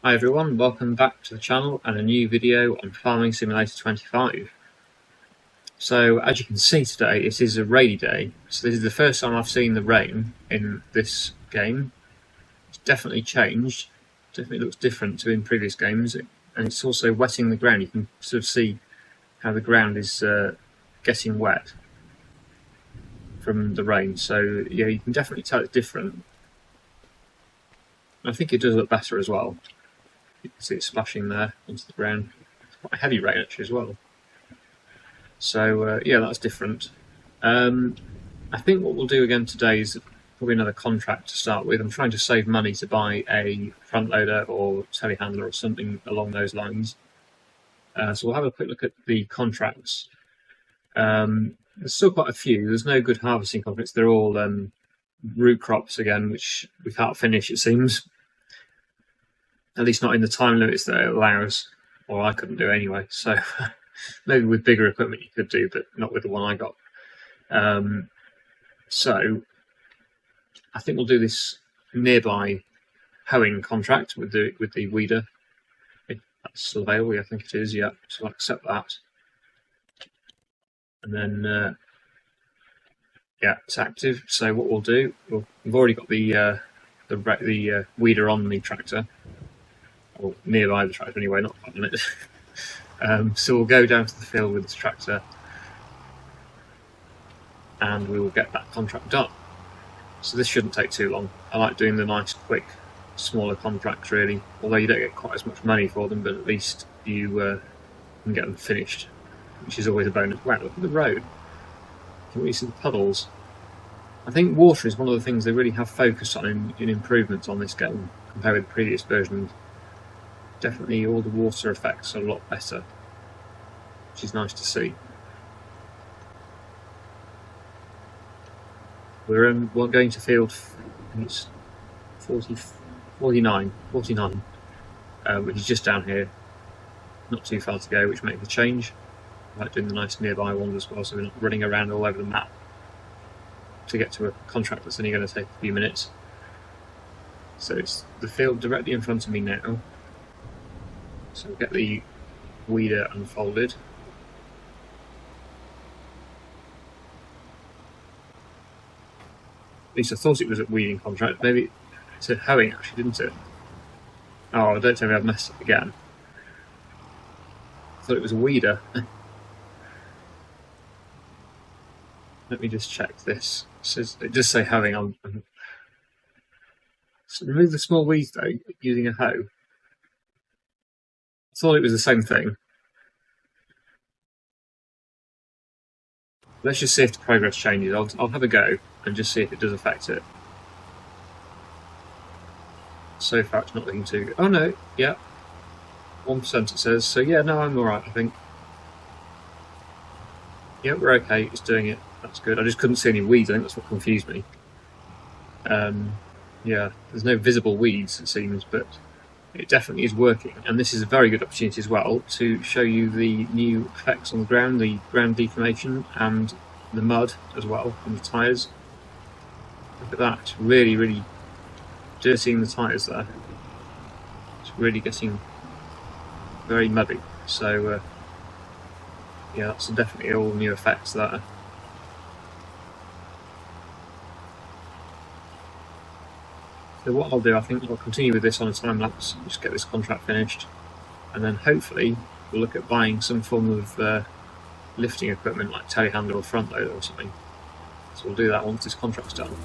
Hi everyone, welcome back to the channel and a new video on Farming Simulator 25. So as you can see today, it is a rainy day, so this is the first time I've seen the rain in this game. It's definitely changed, definitely looks different to in previous games, and it's also wetting the ground. You can sort of see how the ground is getting wet from the rain, so yeah, you can definitely tell it's different. I think it does look better as well. You can see it splashing there onto the ground. It's quite a heavy rain actually as well. So yeah, that's different. I think what we'll do again today is probably another contract to start with. I'm trying to save money to buy a front loader or telehandler or something along those lines. So we'll have a quick look at the contracts. There's still quite a few. There's no good harvesting contracts. They're all root crops again, which we can't finish, it seems. At least not in the time limits that it allows, or I couldn't do anyway. So maybe with bigger equipment you could do, but not with the one I got. So I think we'll do this nearby hoeing contract with the weeder. If that's still available, I think it is. Yeah, so I'll accept that. And then yeah, it's active. So what we'll do, we've already got the weeder on the tractor, or nearby the tractor anyway, not on it. So we'll go down to the field with this tractor and we will get that contract done. So this shouldn't take too long. I like doing the nice, quick, smaller contracts really, although you don't get quite as much money for them, but at least you can get them finished, which is always a bonus. Wow, look at the road. Can we see the puddles? I think water is one of the things they really have focused on in improvements on this game compared with the previous versions. Definitely all the water effects are a lot better, which is nice to see. We're going to field, I think it's 49, which is just down here, not too far to go, which makes a change. I like doing the nice nearby ones as well, so we're not running around all over the map to get to a contract that's only going to take a few minutes. So it's the field directly in front of me now. So we'll get the weeder unfolded. At least I thought it was a weeding contract. Maybe it said hoeing actually, didn't it? Oh, don't tell me I've messed up again. I thought it was a weeder. Let me just check this. It does say hoeing. So remove the small weeds though, using a hoe. I thought it was the same thing. Let's just see if the progress changes. I'll have a go and just see if it does affect it. So far it's not looking too good. Oh no, yeah. 1% it says, so yeah, no, I'm alright, I think. Yeah, we're okay, it's doing it. That's good. I just couldn't see any weeds, I think that's what confused me. Yeah, there's no visible weeds, it seems, but it definitely is working. And this is a very good opportunity as well to show you the new effects on the ground deformation and the mud as well from the tyres. Look at that, it's really, really dirtying the tyres there. It's really getting very muddy. So yeah, that's definitely all new effects there. So what I'll do, I think I'll continue with this on a time lapse, just get this contract finished, and then hopefully we'll look at buying some form of lifting equipment like telehandler or front loader or something. So we'll do that once this contract's done.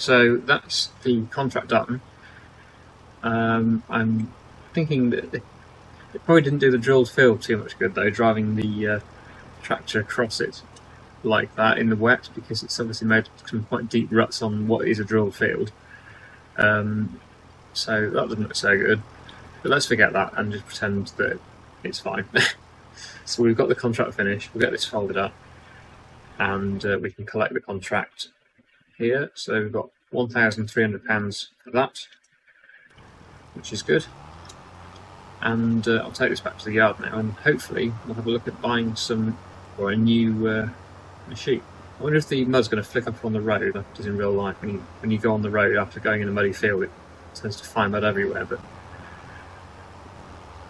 so that's the contract done. I'm thinking that it probably didn't do the drilled field too much good though, driving the tractor across it like that in the wet, because it's obviously made some quite deep ruts on what is a drilled field. So that doesn't look so good. But let's forget that and just pretend that it's fine. So we've got the contract finished, we'll get this folded up, and we can collect the contract here. So we've got £1,300 for that, which is good. And I'll take this back to the yard now, and hopefully we'll have a look at buying a new machine. I wonder if the mud's going to flick up on the road, like it does in real life. When you go on the road after going in a muddy field, it tends to find mud everywhere, but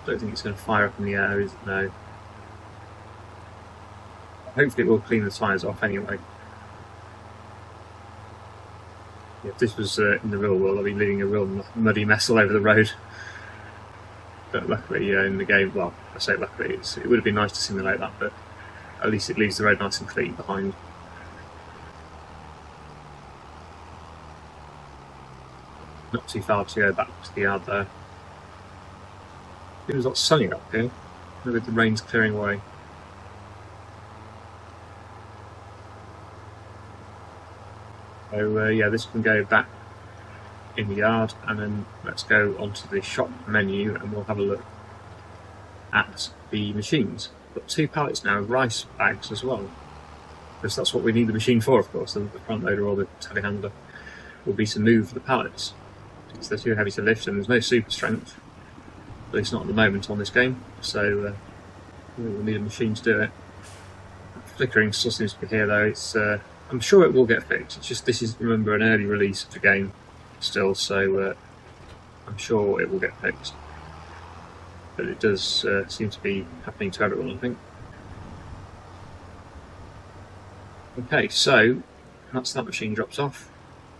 I don't think it's going to fire up in the air, is it? No. Hopefully it will clean the tyres off anyway. If this was in the real world, I'd be leaving a real muddy mess all over the road. But luckily in the game, well, I say luckily, it would have been nice to simulate that, but at least it leaves the road nice and clean behind. Not too far to go back to the yard there. It was a lot sunny up here, maybe the rain's clearing away. So yeah, this can go back in the yard, and then let's go onto the shop menu and we'll have a look at the machines. We've got 2 pallets now of rice bags as well, because that's what we need the machine for, of course. The front loader or the telehandler will be to move the pallets, because they're too heavy to lift and there's no super strength, at least not at the moment on this game, so we'll need a machine to do it. Flickering still seems to be here though. It's I'm sure it will get fixed. It's just this is, remember, an early release of the game still, so I'm sure it will get fixed. But it does seem to be happening to everyone, I think. Okay, so that's that machine drops off.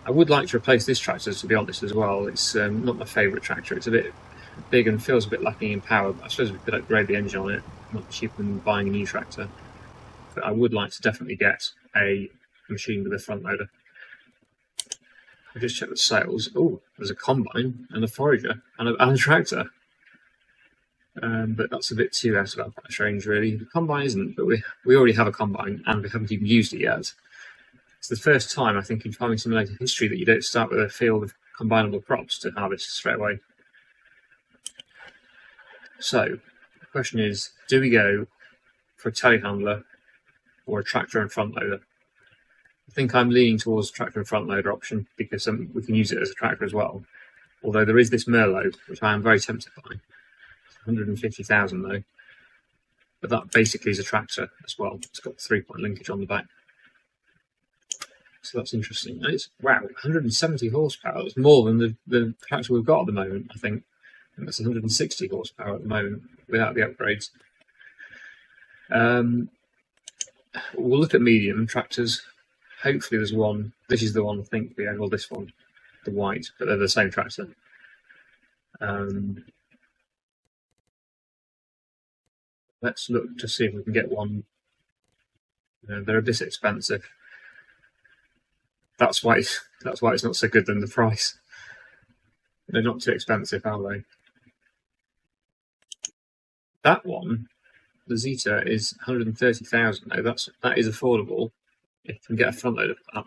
I would like to replace this tractor, to be honest, as well. It's not my favourite tractor. It's a bit big and feels a bit lacking in power, but I suppose we could upgrade the engine on it. Not cheaper than buying a new tractor. But I would like to definitely get a machine with a front loader. I just checked the sales. Oh, there's a combine and a forager and a tractor. But that's a bit too out of our price range, really. The combine isn't, but we already have a combine and we haven't even used it yet. It's the first time, I think, in Farming Simulator history that you don't start with a field of combinable crops to harvest straight away. So, the question is, do we go for a telehandler or a tractor and front loader? I think I'm leaning towards the tractor and front loader option, because we can use it as a tractor as well. Although there is this Merlot, which I am very tempted by. It's 150,000 though. But that basically is a tractor as well. It's got 3-point linkage on the back. So that's interesting. And it's, wow, 170 horsepower. It's more than the tractor we've got at the moment, I think. And that's 160 horsepower at the moment without the upgrades. We'll look at medium tractors. Hopefully there's one. This is the one, I think, well, this one, the white, but they're the same tractor. Let's look to see if we can get one. They're a bit expensive. That's why it's not so good than the price. They're not too expensive, are they? That one, the Zeta, is 130,000 though. That is affordable if you can get a front loader for that.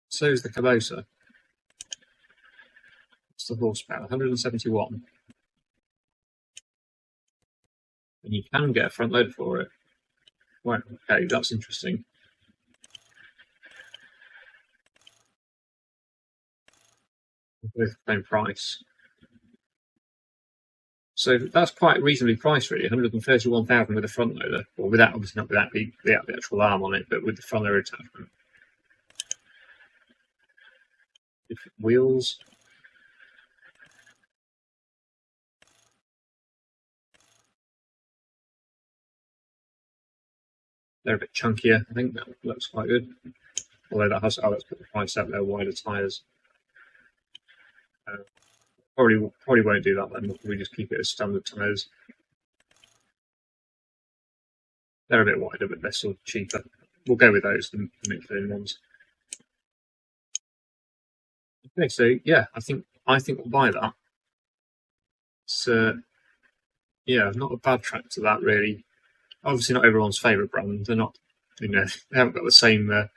So is the Cabosa. What's the horsepower? 171. And you can get a front loader for it. Wow, okay, that's interesting. Both the same price. So that's quite reasonably priced, really. 131,000 with a front loader, or without, obviously not without the actual arm on it, but with the front loader attachment. Different wheels. They're a bit chunkier. I think that looks quite good. Although that has, let's put the price out there. Wider tyres. Probably won't do that then. We just keep it as standard tyres. They're a bit wider, but they're still cheaper. We'll go with those, the Michelin ones. Okay, so yeah, I think we'll buy that. It's yeah, not a bad tractor that really. Obviously, not everyone's favourite brand. They're not, you know, they haven't got the same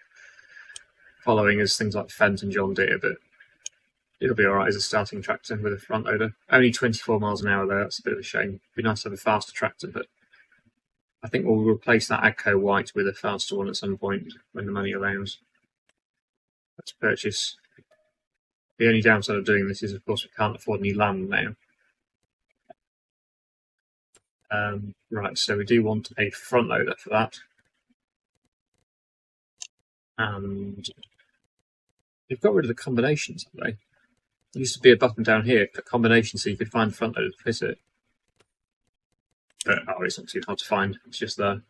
following as things like Fendt and John Deere, but it'll be alright as a starting tractor with a front loader. Only 24 miles an hour though, that's a bit of a shame. It'd be nice to have a faster tractor, but I think we'll replace that Agco White with a faster one at some point when the money allows. Let's purchase. The only downside of doing this is, of course, we can't afford any land now. Right, so we do want a front loader for that. And they've got rid of the combinations, haven't they? There used to be a button down here, a combination, so you could find the front loader to fit it. But oh, it's not too hard to find, it's just there.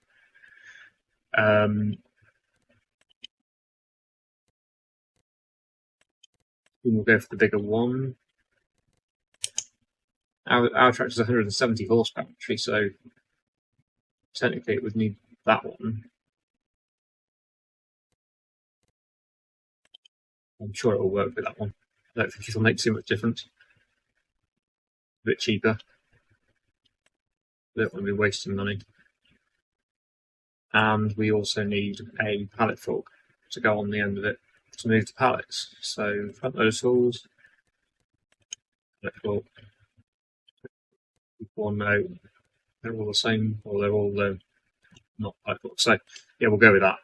We'll go for the bigger one. Our tractor's 170 horsepower actually, so technically it would need that one. I'm sure it will work with that one. I don't think it'll make too much difference. A bit cheaper. I don't want to be wasting money. And we also need a pallet fork to go on the end of it to move the pallets. So front loader tools, pallet fork. Or no, they're all the same, or they're all not pallet forks. So yeah, we'll go with that.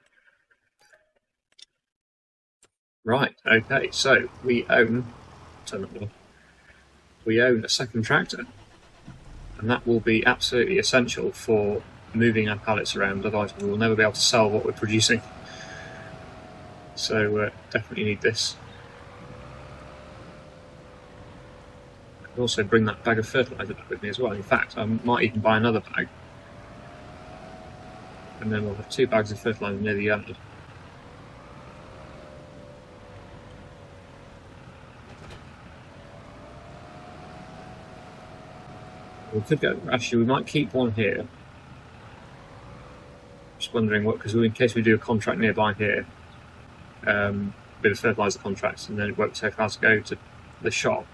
Right, okay, so we own a second tractor, and that will be absolutely essential for moving our pallets around, otherwise we will never be able to sell what we're producing. So definitely need this. I'll also bring that bag of fertiliser back with me as well. In fact, I might even buy another bag, and then we'll have 2 bags of fertiliser near the yard. We could go. Actually, we might keep one here. Just wondering what, because in case we do a contract nearby here, bit of fertiliser contracts, and then it won't take us to go to the shop.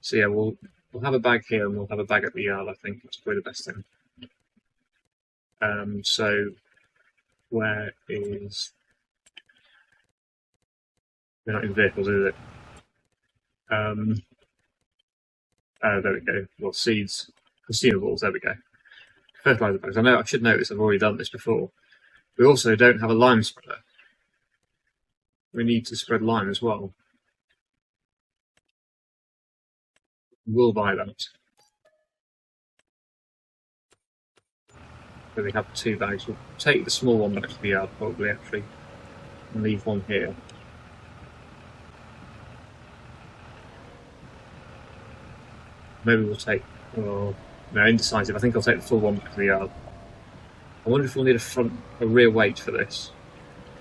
So yeah, we'll have a bag here and we'll have a bag at the yard. I think that's probably the best thing. So where is? We're not in vehicles, is it? There we go. Well, seeds, consumables. There we go. Fertiliser bags. I should know this. I've already done this before. We also don't have a lime spreader. We need to spread lime as well. We'll buy that. So we have 2 bags. We'll take the small one back to the yard, probably, actually, and leave one here. Maybe we'll take, no, indecisive. I think I'll take the full one back to the yard. I wonder if we'll need a rear weight for this.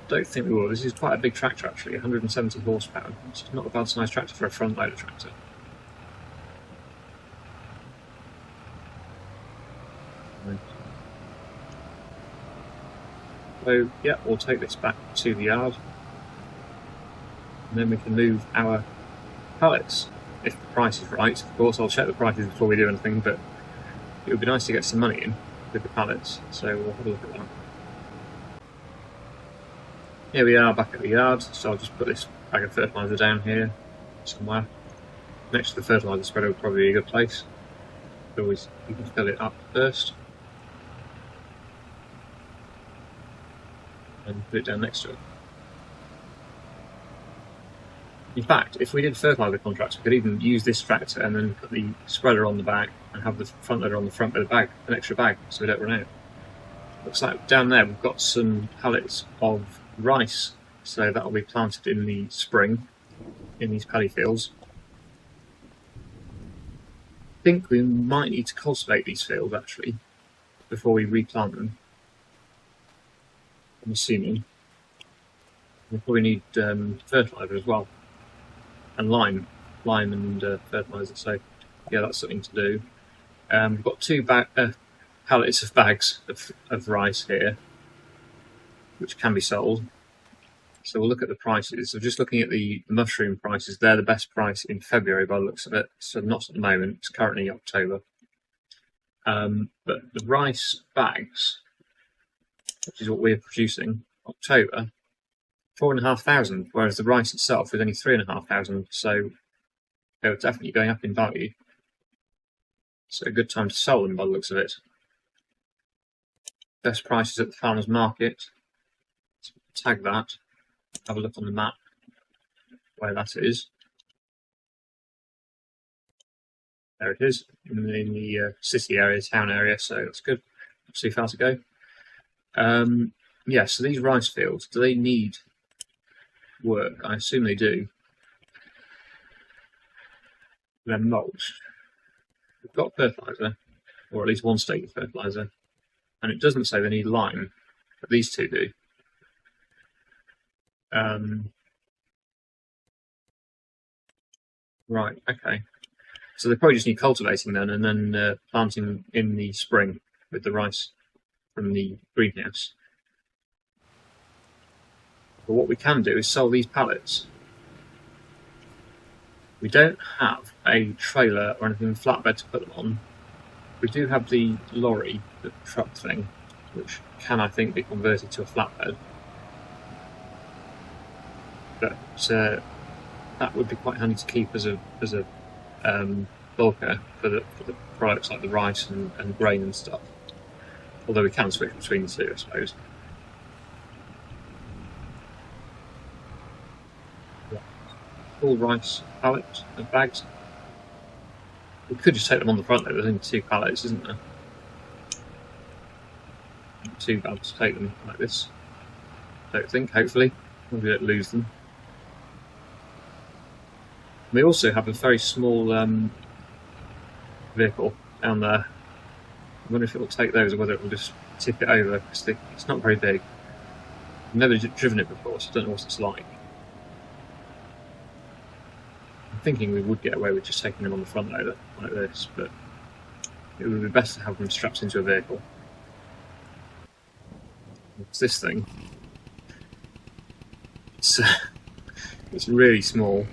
Don't think we will. This is quite a big tractor actually, 170 horsepower. It's not a bad sized tractor for a front loader tractor. Right. So yeah, we'll take this back to the yard, and then we can move our pallets. If the price is right, of course. I'll check the prices before we do anything, but it would be nice to get some money in with the pallets, so we'll have a look at that. Here we are back at the yard, so I'll just put this bag of fertiliser down here somewhere. Next to the fertiliser spreader would probably be a good place. Always, you can fill it up first and put it down next to it. In fact, if we did fertiliser contracts, we could even use this tractor and then put the spreader on the back and have the front loader on the front with a bag, an extra bag, so we don't run out. Looks like down there we've got some pallets of rice, so that will be planted in the spring in these paddy fields. I think we might need to cultivate these fields actually before we replant them. I'm assuming we'll probably need fertiliser as well, and lime and fertiliser. So yeah, that's something to do. We've got 2 pallets of bags of rice here, which can be sold. So we'll look at the prices. So just looking at the mushroom prices, they're the best price in February by the looks of it. So not at the moment, it's currently October. But the rice bags, which is what we're producing, October, 4,500, whereas the rice itself is only 3,500. So they're definitely going up in value. So a good time to sell them by the looks of it. Best prices at the farmer's market. So tag that. Have a look on the map where that is. There it is, in the city area, town area, so that's good. Not too far to go. Yeah, so these rice fields, do they need work? I assume they do. They're mulched. We've got fertiliser, or at least one state of fertiliser, and it doesn't say they need lime, but these two do. Right, okay. So they probably just need cultivating then, and then planting in the spring with the rice from the greenhouse. But what we can do is sell these pallets. We don't have a trailer or anything flatbed to put them on. We do have the lorry, the truck thing, which can, I think, be converted to a flatbed. But that would be quite handy to keep as a bulker for the products like the rice and grain and stuff. Although we can switch between the two, I suppose. Full rice pallets and bags. We could just take them on the front though, there's only 2 pallets, isn't there? Not too bad to take them like this. Don't think, hopefully. Maybe we don't lose them. We also have a very small vehicle down there. I wonder if it will take those or whether it will just tip it over, because it's not very big. I've never driven it before, so I don't know what it's like. I'm thinking we would get away with just taking them on the front loader like this, but it would be best to have them strapped into a vehicle. It's this thing. It's really small.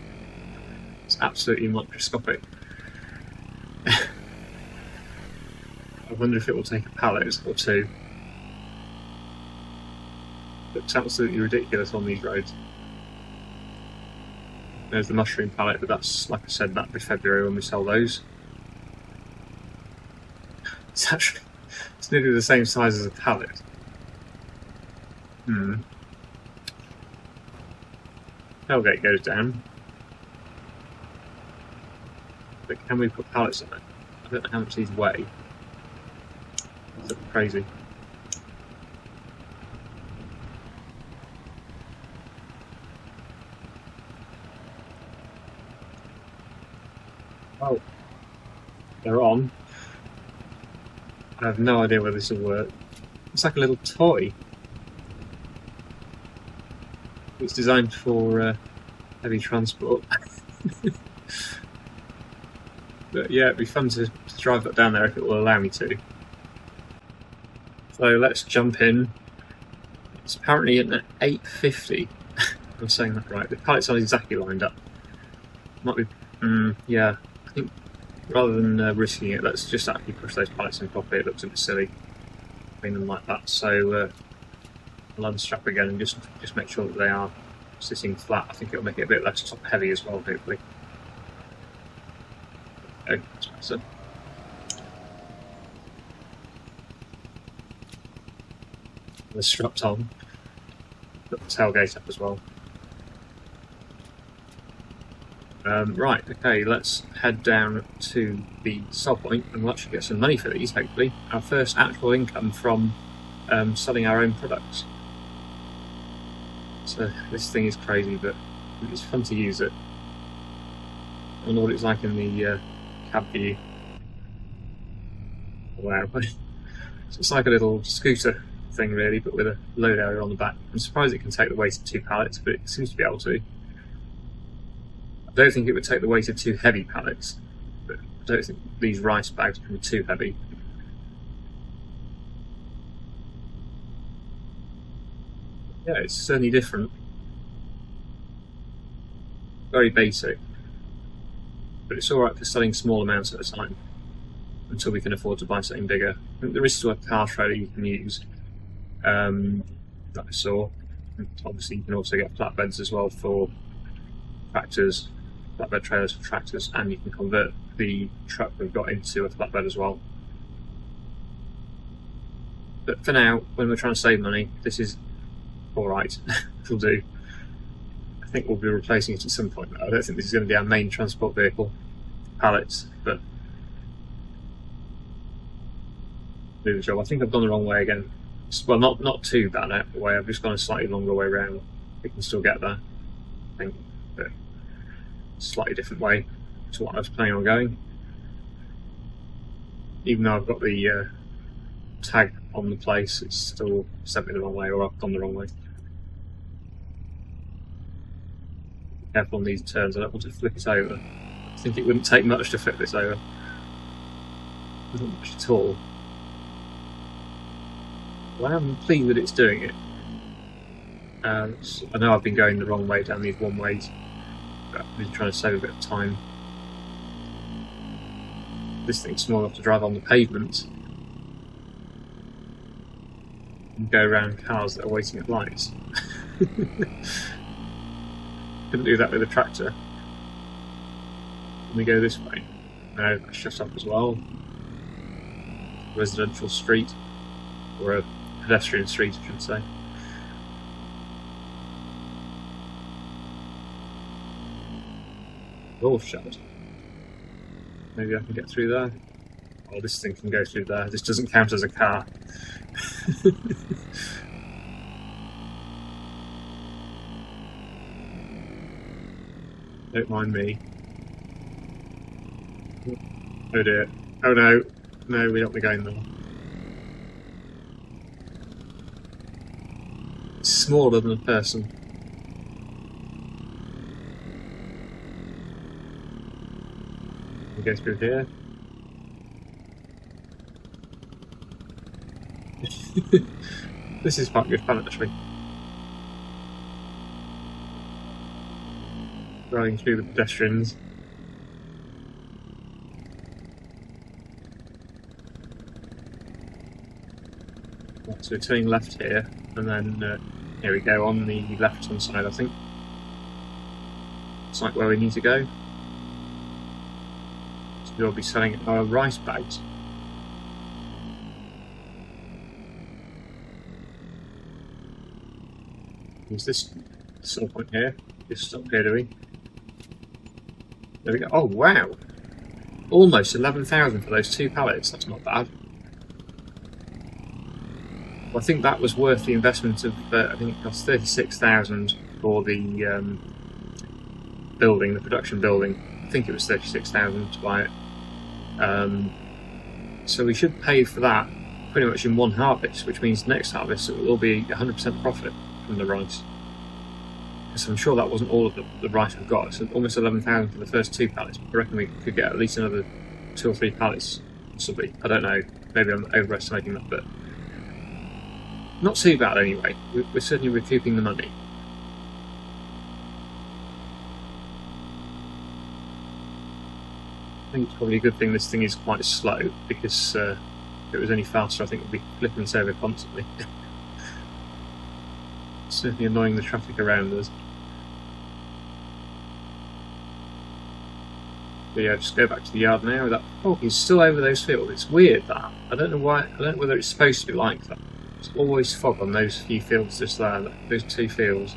It's absolutely microscopic. I wonder if it will take a pallet or 2. Looks absolutely ridiculous on these roads. There's the mushroom pallet, but that's, like I said, that'll be February when we sell those. It's nearly the same size as a pallet. Tailgate goes down. But can we put pallets on it? I don't know how much these weigh. That's crazy. Oh, they're on. I have no idea whether this will work. It's like a little toy. It's designed for heavy transport. But yeah, it'd be fun to drive that down there if it will allow me to. So let's jump in. It's apparently at 850. I'm saying that right. The pallets are exactly lined up. Might be, yeah. I think rather than risking it, let's just actually push those pallets in properly. It looks a bit silly putting them like that. So I'll unstrap again and just make sure that they are sitting flat. I think it'll make it a bit less top heavy as well, hopefully. Okay, that's better. They're strapped on. Put the tailgate up as well. Right, okay, let's head down to the sell point and we'll actually get some money for these, hopefully. Our first actual income from selling our own products. So this thing is crazy, but it's fun to use it. I don't know what it's like in the cab view. Wow, it's like a little scooter thing really, but with a load area on the back. I'm surprised it can take the weight of 2 pallets, but it seems to be able to. I don't think it would take the weight of 2 heavy pallets, but I don't think these rice bags can be too heavy. Yeah, it's certainly different. very basic, but it's alright for selling small amounts at a time until we can afford to buy something bigger. I think there is still a car trailer you can use that I saw. And obviously you can also get flatbeds as well for tractors, flatbed trailers for tractors, and you can convert the truck we've got into a flatbed as well. But for now, when we're trying to save money, this is alright. It'll do. I think we'll be replacing it at some point. I don't think this is going to be our main transport vehicle, pallets, but do the job. I think I've gone the wrong way again. Well, not too bad out the way. I've just gone a slightly longer way around. We can still get there, I think, but slightly different way to what I was planning on going. Even though I've got the tag on the place, it's still sent me the wrong way, or I've gone the wrong way. Careful on these turns, I don't want to flip it over. I think it wouldn't take much to flip this over. Not much at all. Well, I am pleased that it's doing it. I know I've been going the wrong way down these one ways, but I've been trying to save a bit of time. This thing's small enough to drive on the pavement and go around cars that are waiting at lights. Couldn't do that with a tractor. Can we go this way? No, that's shut up as well. Residential street, or a pedestrian street, I should say. All shut. Maybe I can get through there. Oh, this thing can go through there. This doesn't count as a car. Don't mind me. Oh dear. Oh no. No, we don't want to go in there. It's smaller than a person. We go through here. This is quite good fun actually. Driving through the pedestrians. Right, so we're turning left here, and then here we go on the left hand side, I think. It's like where we need to go. So we'll be selling our rice bags. Is this some point here? Just stop here, do we? There we go. Oh wow! Almost 11,000 for those 2 pallets. That's not bad. Well, I think that was worth the investment of. I think it cost 36,000 for the building, the production building. I think it was 36,000 to buy it. So we should pay for that pretty much in one harvest, which means next harvest it will all be 100% profit from the rice. So I'm sure that wasn't all of the rice we've got. So almost 11,000 for the first 2 pallets. I reckon we could get at least another 2 or 3 pallets, possibly. I don't know. Maybe I'm overestimating that, but not too bad anyway. We're certainly recouping the money. I think it's probably a good thing this thing is quite slow, because if it was any faster, I think it would be flipping us over constantly. Certainly annoying the traffic around us. But yeah, just go back to the yard now. That fog is still over those fields. It's weird that. I don't know why. I don't know whether it's supposed to be like that. There's always fog on those few fields just there, those 2 fields.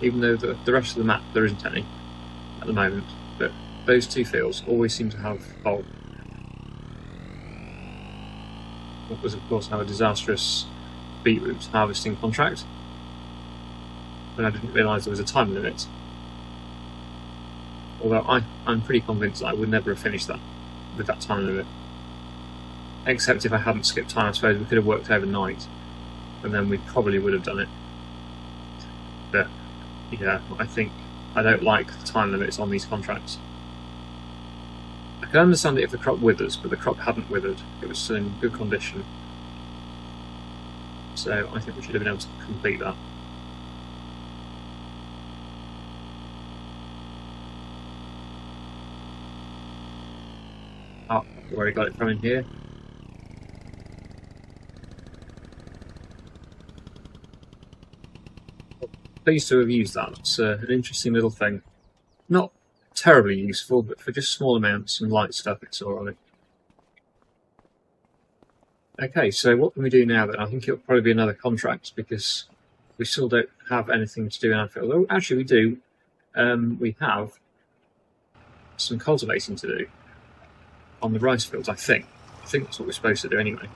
Even though the rest of the map there isn't any at the moment, but those 2 fields always seem to have fog. That was, of course, our disastrous beetroot harvesting contract. And I didn't realise there was a time limit. Although I'm pretty convinced that I would never have finished that with that time limit. Except if I hadn't skipped time, I suppose we could have worked overnight, and then we probably would have done it. But yeah, I don't like the time limits on these contracts. I can understand it if the crop withers, but the crop hadn't withered. It was still in good condition. So I think we should have been able to complete that. where he got it from in here. Pleased to have used that. It's an interesting little thing. Not terribly useful, but for just small amounts and light stuff, it's alright. Okay, so what can we do now then? I think it'll probably be another contract, because we still don't have anything to do in our field. Oh, actually we do. We have some cultivating to do on the rice fields, I think. I think that's what we're supposed to do anyway.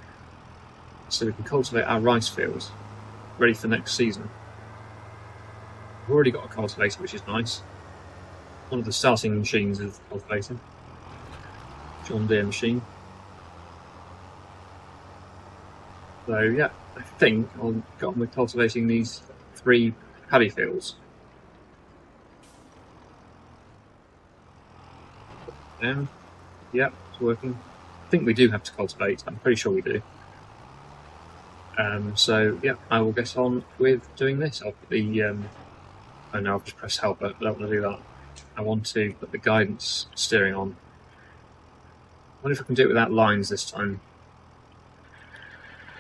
So we can cultivate our rice fields, ready for next season. We've already got a cultivator, which is nice. One of the starting machines of cultivating. John Deere machine. So yeah, I think I'll get on with cultivating these 3 paddy fields. Down. Yep, it's working. I think we do have to cultivate, I'm pretty sure we do. So yeah, I will get on with doing this. I'll put the oh no, I've just pressed help, but I don't want to do that. I want to put the guidance steering on. I wonder if I can do it without lines this time.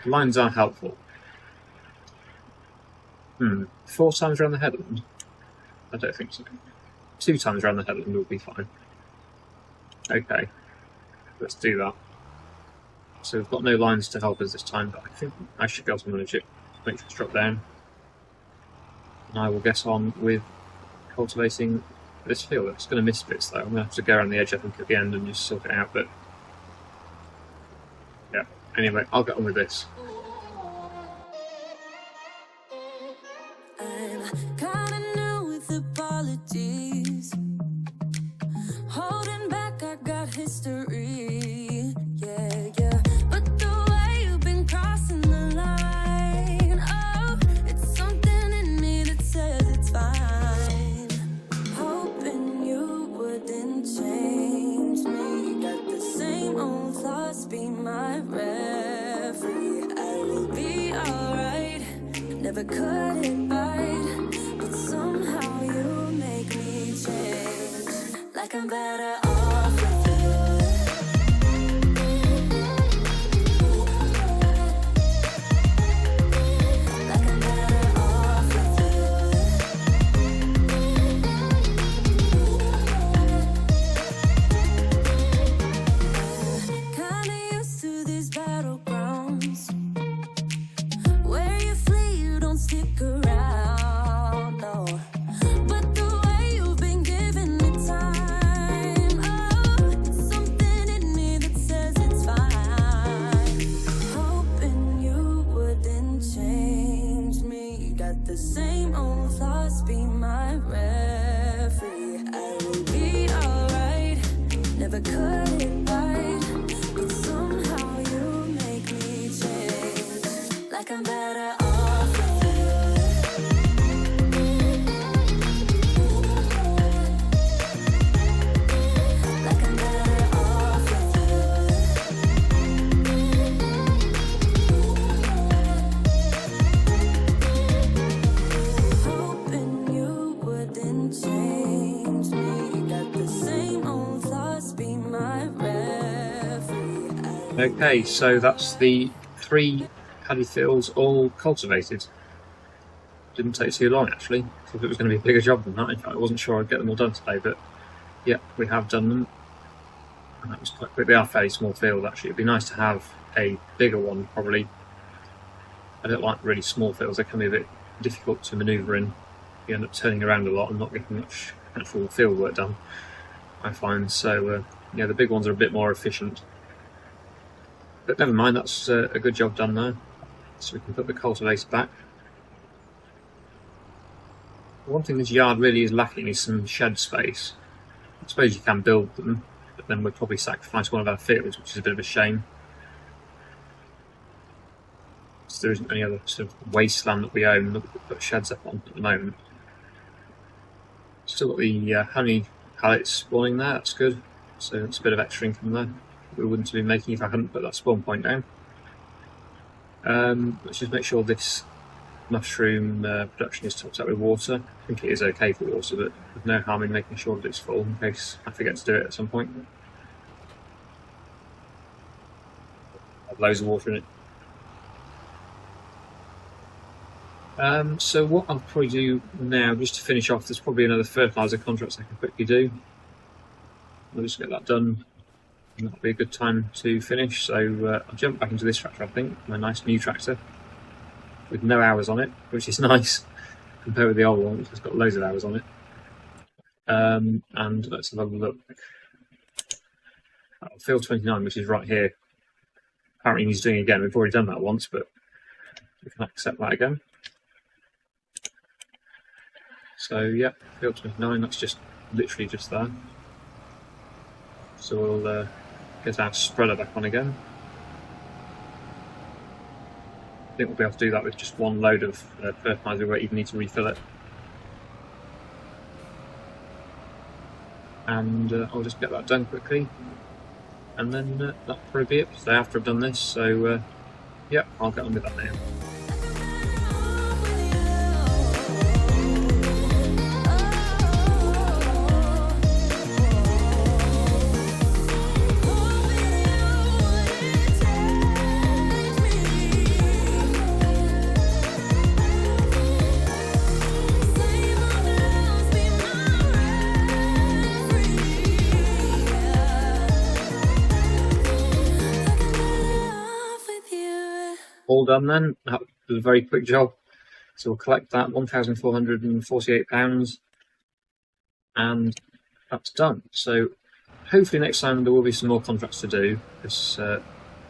The lines are helpful. 4 times around the headland? I don't think so. 2 times around the headland will be fine. Okay, let's do that. So we've got no lines to help us this time, but I think I should be able to manage it. Make sure it's dropped down. And I will get on with cultivating this field. It's going to miss bits though. I'm going to have to go around the edge, I think, at the end and just sort it out, but yeah. Anyway, I'll get on with this. I'm kinda new with apologies. Holding back, I got history. Yeah, yeah. But the way you've been crossing the line, oh, it's something in me that says it's fine. Hoping you wouldn't change me. Got the same old thoughts, be my referee. I will be alright. Never cut it right, but somehow you make me change. Like I'm better off with you. Like I'm better off with you. Kinda used to these battlegrounds where you flee, you don't stick around, no. But the way you've been giving me time, oh, it's something in me that says it's fine. Hoping you wouldn't change me. Got the same old thoughts, be my referee. I will be alright, never cut it right, but somehow you make me change. Like I'm better off with you. Like I'm better off with you. Hoping you wouldn't change me. Got the same old thoughts, be my referee. Okay, so that's the 3 paddy fields all cultivated. Didn't take too long actually. I thought it was going to be a bigger job than that. In fact, I wasn't sure I'd get them all done today, but yeah, we have done them. And that was quite quick. They are fairly small fields actually. It'd be nice to have a bigger one probably. I don't like really small fields, they can be a bit difficult to manoeuvre in. You end up turning around a lot and not getting much actual field work done, I find. So yeah, the big ones are a bit more efficient. But never mind, that's a good job done there. So we can put the cultivator back. One thing this yard really is lacking is some shed space. I suppose you can build them, but then we'd probably sacrifice one of our fields, which is a bit of a shame. So there isn't any other sort of wasteland that we own that we could put sheds up on at the moment. Still got the honey pallets spawning there, that's good. So that's a bit of extra income there. We wouldn't have been making if I hadn't put that spawn point down. Let's just make sure this mushroom production is topped up with water. I think it is okay for water, but there's no harm in making sure that it's full in case I forget to do it at some point. Have loads of water in it. So what I'll probably do now, just to finish off, there's probably another fertiliser contract I can quickly do. I'll just get that done, and that'll be a good time to finish. So I'll jump back into this tractor, I think, my nice new tractor, with no hours on it, which is nice, compared with the old one, which has got loads of hours on it. And let's have a look. Field 29, which is right here. Apparently he's doing it again. We've already done that once, but we can accept that again. So yeah, field 29, that's just literally just there. So we'll get our spreader back on again. I think we'll be able to do that with just one load of fertiliser. We won't even need to refill it. And I'll just get that done quickly, and then that'll probably be it for today after I've done this. So yeah, I'll get on with that now. All done then. That was a very quick job. So we'll collect that £1,448, and that's done. So hopefully next time there will be some more contracts to do, because I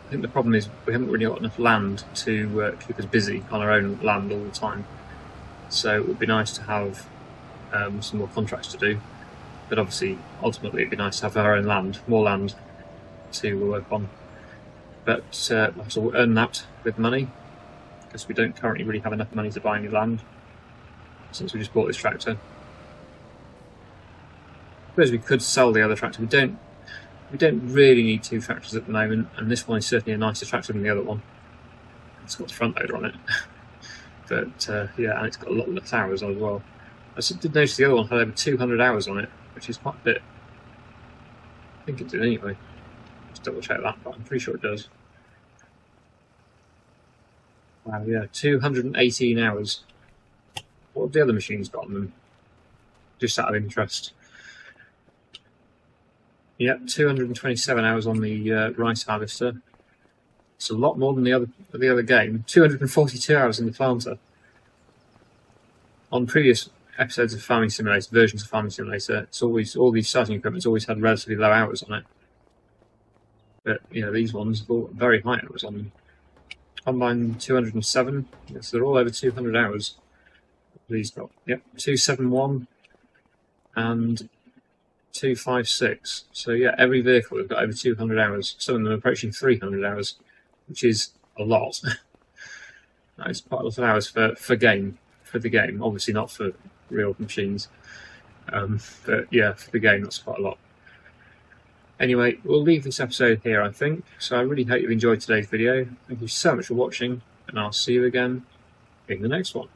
think the problem is we haven't really got enough land to keep us busy on our own land all the time. So it would be nice to have some more contracts to do, but obviously ultimately it'd be nice to have our own land, more land to work on. But so we'll earn that with money, because we don't currently really have enough money to buy any land since we just bought this tractor. I suppose we could sell the other tractor. We don't really need two tractors at the moment, and this one is certainly a nicer tractor than the other one. It's got the front loader on it, but yeah, and it's got a lot less hours on as well. I did notice the other one had over 200 hours on it, which is quite a bit. I think it did anyway. Just double check that, but I'm pretty sure it does. Wow, yeah, 218 hours. What have the other machines got on them? Just out of interest. Yeah, 227 hours on the rice harvester. It's a lot more than the other game. 242 hours in the planter. On previous episodes of Farming Simulator, versions of Farming Simulator, it's always, all these starting equipment's always had relatively low hours on it. But you know, these ones have all very high hours on them. Combine 207, so they're all over 200 hours. These got, yep, 271 and 256. So yeah, every vehicle has got over 200 hours. Some of them are approaching 300 hours, which is a lot. That is quite a lot of hours for the game. Obviously not for real machines, but yeah, for the game that's quite a lot. Anyway, we'll leave this episode here, I think. So I really hope you've enjoyed today's video. Thank you so much for watching, and I'll see you again in the next one.